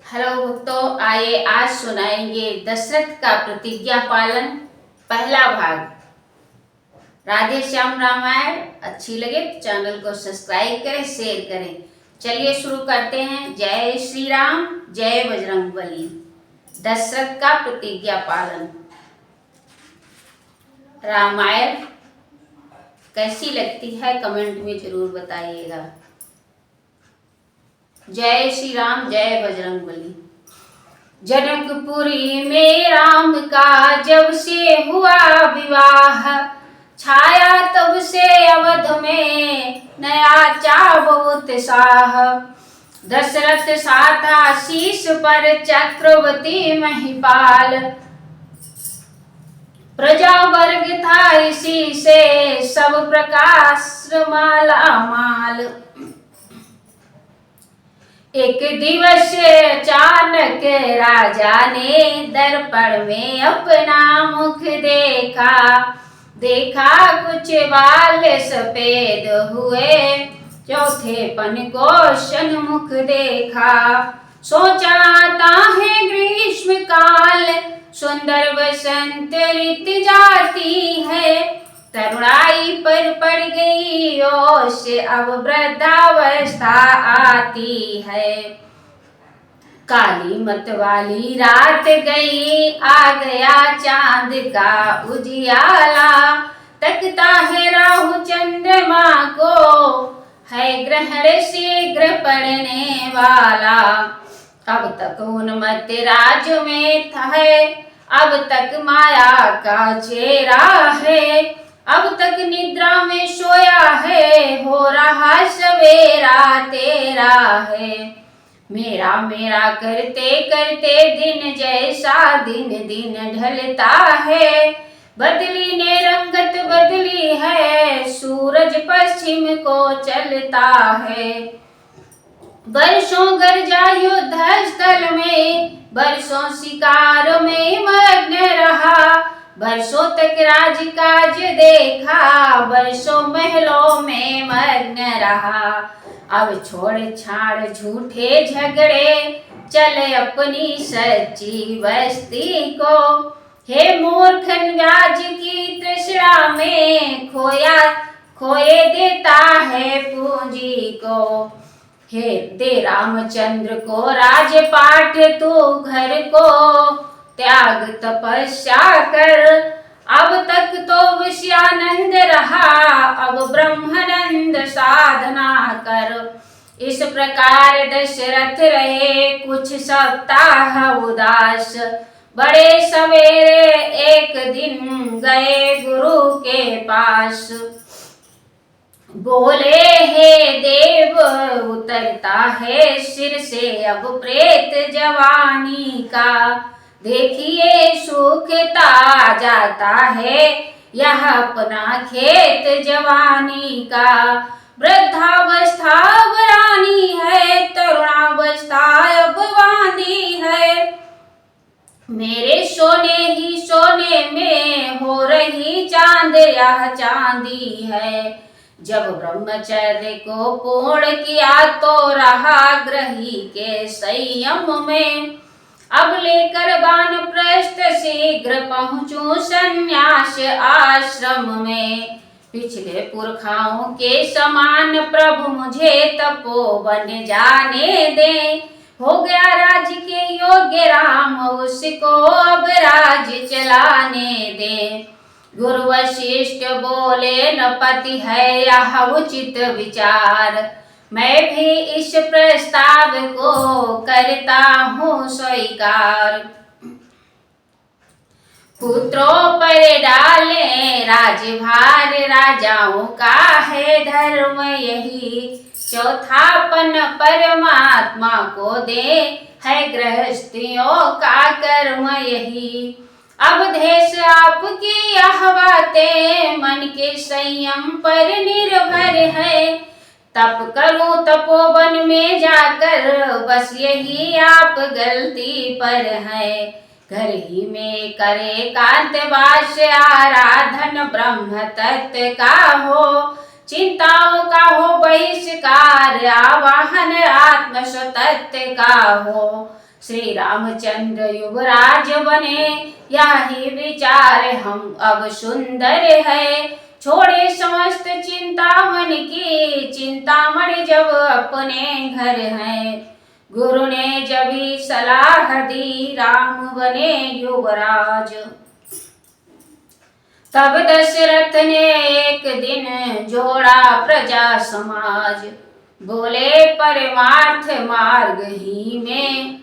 Hello भक्तों, आइए आज सुनाएंगे दशरथ का प्रतिज्ञा पालन पहला भाग। राधे श्याम रामायण अच्छी लगे तो चैनल को सब्सक्राइब करें, शेयर करें। चलिए शुरू करते हैं। जय श्री राम, जय बजरंगबली। दशरथ का प्रतिज्ञा पालन। रामायण कैसी लगती है कमेंट में जरूर बताइएगा। जय श्री राम, जय बजरंगबली। जनकपुरी में राम का जब से हुआ विवाह, छाया तब से अवध में नया चाव उत्साह। दशरथ साथा शीश पर चक्रवर्ती महिपाल, प्रजा वर्ग था इसी से सब प्रकाश माला माल। एक दिवस अचानक राजा ने दर्पण में अपना मुख देखा। देखा कुछ बाल सफेद हुए, चौथे पन को सन्मुख देखा। सोचा आता है ग्रीष्म काल, सुंदर बसंत ऋत जाती है। तरुणाई पर पड़ गई ओस, अब वृद्धावस्था आती है। काली मत वाली रात गई, आ गया चांद का उजियाला। तकता है राहु चंद्रमा को, है ग्रहण शीघ्र पड़ने वाला। अब तक उन्मत्त राज में है, अब तक माया का चेहरा है। अब तक निद्रा में सोया है, हो रहा सवेरा तेरा है। मेरा मेरा करते करते दिन जैसा दिन दिन ढलता है। बदली ने रंगत बदली है, सूरज पश्चिम को चलता है। बरसों गरजा युद्ध स्थल में, बरसों शिकार में मग्न रहा। बरसों तक राजकाज देखा, बरसों महलों में मग्न रहा। अब छोड़ छाड़ झूठे झगड़े, चले अपनी सच्ची बस्ती को। हे मूर्ख व्याज की तृष्णा में, खोए देता है पूंजी को। हे दे रामचंद्र को राजपाट, तू घर को त्याग तपस्या कर। अब तक तो विषयानंद रहा, अब ब्रह्मानंद साधना कर। इस प्रकार दशरथ रहे कुछ सप्ताह उदास। बड़े सवेरे एक दिन गए गुरु के पास। बोले हे देव, उतरता है सिर से अब प्रेत जवानी का। देखिए सूखता जाता है यह अपना खेत जवानी का। वृद्धावस्था बरानी है, तरुणावस्था अब बांधी है। मेरे सोने ही सोने में हो रही चांद यह चांदी है। जब ब्रह्मचर्य को पूर्ण किया तो रहा ग्रही के संयम में। अब लेकर वानप्रस्थ शीघ्र पहुँचूं संन्यास आश्रम में। पिछले पुरखाओं के समान प्रभु मुझे तपोवन जाने दे। हो गया राज के योग्य राम, उसको अब राज चलाने दे। गुरु वशिष्ठ बोले न पति है यह उचित विचार। मैं भी इस प्रस्ताव को करता हूँ स्वीकार। पुत्रों पर डाले राजभार, राजाओं का है धर्म यही। चौथापन परमात्मा को दे, है गृहस्थियों का कर्म यही। अब देश आपकी यह बातें मन के संयम पर निर्भर है। तप करूं तपोवन में जाकर, बस यही आप गलती पर है। घर ही में करे कांतवास, आराधन ब्रह्म तत्व का हो। चिंताओं का हो बहिष्कार, आवाहन आत्म स्वतत्व का हो। श्री रामचंद्र युवराज बने, यही विचार हम अब सुंदर है। छोड़े समस्त चिंता मन की, चिंतामणि जब अपने घर है। गुरु ने जब सलाह दी, राम बने युवराज। तब दशरथ ने एक दिन जोड़ा प्रजा समाज, बोले परमार्थ मार्ग ही में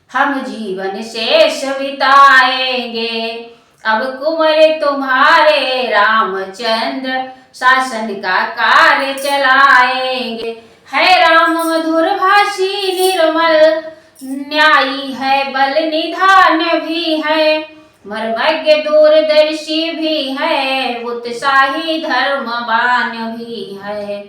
हम जीवन शेष बिताएंगे। अब कुंवर तुम्हारे रामचंद्र, शासन का कार्य चलाएंगे। है राम मधुर भाषी निर्मल, न्यायी है बल निधान भी है। मर्मज्ञ दूरदर्शी भी है, उत्साही धर्मवान भी है।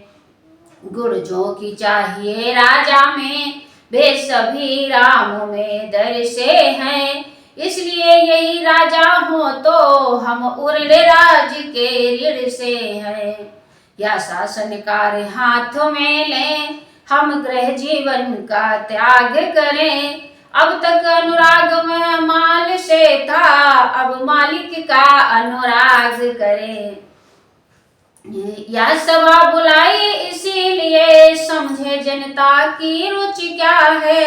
गुण जो की चाहिए राजा में, वे सभी राम में दर्शे हैं। इसलिए यही राजा हो तो हम उरले राज के ऋण से हैं। या शासन कार्य हाथों में लें, हम गृह जीवन का त्याग करें। अब तक अनुराग में माल से था, अब मालिक का अनुराग करें। यह सभा बुलाई इसीलिए, समझे जनता की रुचि क्या है।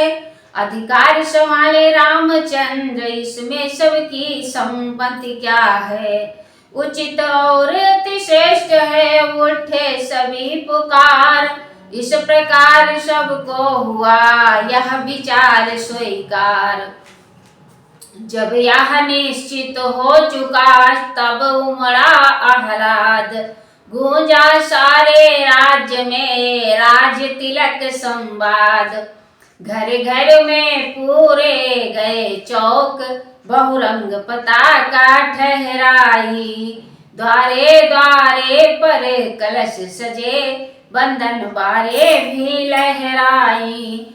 अधिकार संभाले रामचंद्र, इसमें सबकी संपत्ति क्या है। उचित और अति श्रेष्ठ है, उठे सभी पुकार। इस प्रकार सबको हुआ यह विचार स्वीकार। जब यह निश्चित हो चुका, तब उमड़ा आह्लाद। गूंजा सारे राज्य में राज तिलक संवाद। घर घर में पूरे गए चौक, बहुरंग पताका ठहराई। द्वारे द्वारे पर कलश सजे, बंधन बारे भी लहराई।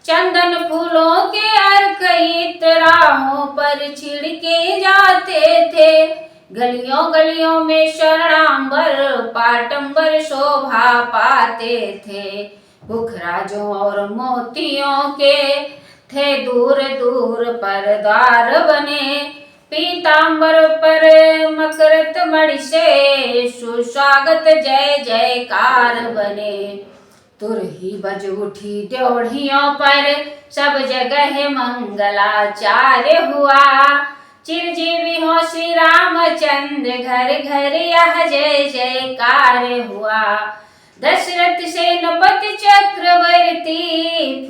चंदन फूलों के अर्क इत्र राहों पर छिड़के जाते थे। गलियों गलियों में शरणांबर, पाटंबर शोभा पाते थे। पुखराजों और मोतियों के थे दूर दूर पर द्वार बने। पीतांबर पर मकरत मणि से सुस्वागत जय जयकार बने। तुरही बज उठी ड्योढ़ियों पर, सब जगह मंगलाचार्य हुआ। चिरजीवी हो श्री रामचंद्र, घर घर यह जय जयकार हुआ। दशरथ सेनापति चक्रवर्ती,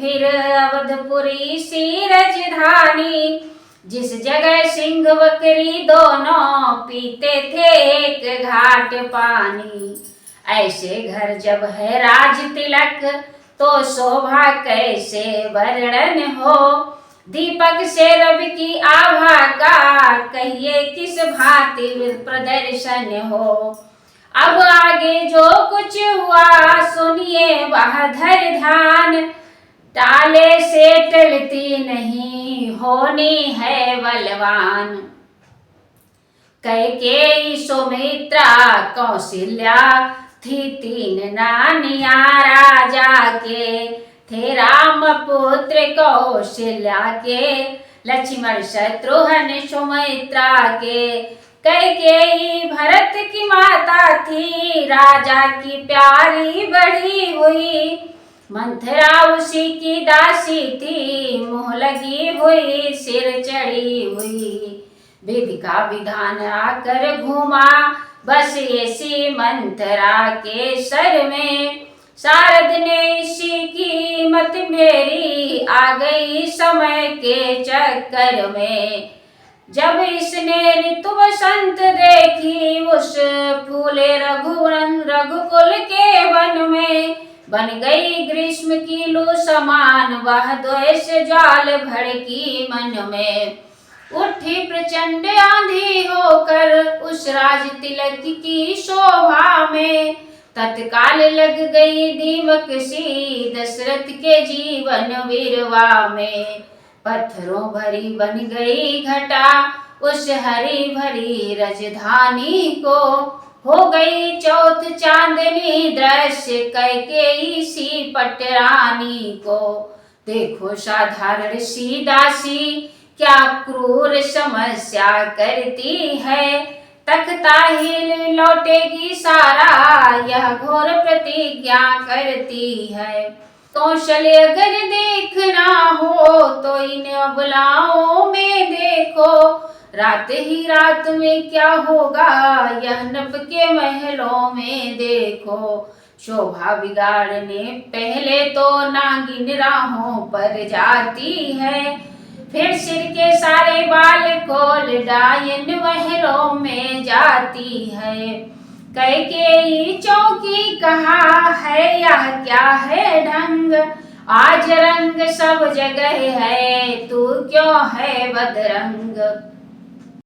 फिर अवधपुरी सी राजधानी। जिस जगह सिंह बकरी दोनों पीते थे एक घाट पानी। ऐसे घर जब है राज तिलक, तो शोभा कैसे वर्णन हो। दीपक से रवि की आभा का, कहिए किस भांति प्रदर्शन हो। अब आगे जो कुछ हुआ सुनिए वह धर ध्यान। टाले से टलती नहीं, होनी है बलवान। कैकेयी सुमित्रा कौशल्या, थी तीन नानिया राजा के। थे राम पुत्र कौशल्या के, लक्ष्मण शत्रुघ्न सुमित्रा के। कैकेयी भरत की माता थी, राजा की प्यारी बढ़ी हुई। मंथरा उसी की दासी थी, मुँह लगी हुई सिर चढ़ी हुई। विधि का विधान आकर घूमा, बस इसी मंथरा के सर में। शारद ने इसी की मत मेरी, आ गई समय के चक्कर में। जब इसने ऋतु बसंत देखी, उस फूले रघुकुल के वन में। बन गई ग्रीष्म की लू समान, वह द्वेष ज्वाल भड़की मन में। उठी प्रचंड आंधी होकर, उस राज तिलक की शोभा में। तत्काल लग गई दीमक सी, दशरथ के जीवन विरवा में। पत्थरों भरी बन गई घटा, उस हरी भरी राजधानी को। हो गई चौथ चांदनी दृश्य, कैकेयी सी पटरानी को। देखो साधारण सी दासी क्या क्रूर समस्या करती है। तख्ता हिल लौटेगी सारा यह घोर प्रतिज्ञा करती है। कौशल्य अगर देखना हो तो इन अबलाओं में देखो। रात ही रात में क्या होगा यह नभ के महलों में देखो। शोभा बिगाड़ने पहले तो नागिन राहों पर जाती है। फिर सिर के सारे बाल खोल डायन महलों में जाती है। कैकेयी चौकी कहा है यह क्या है ढंग। आज रंग सब जगह है तू क्यों है बदरंग।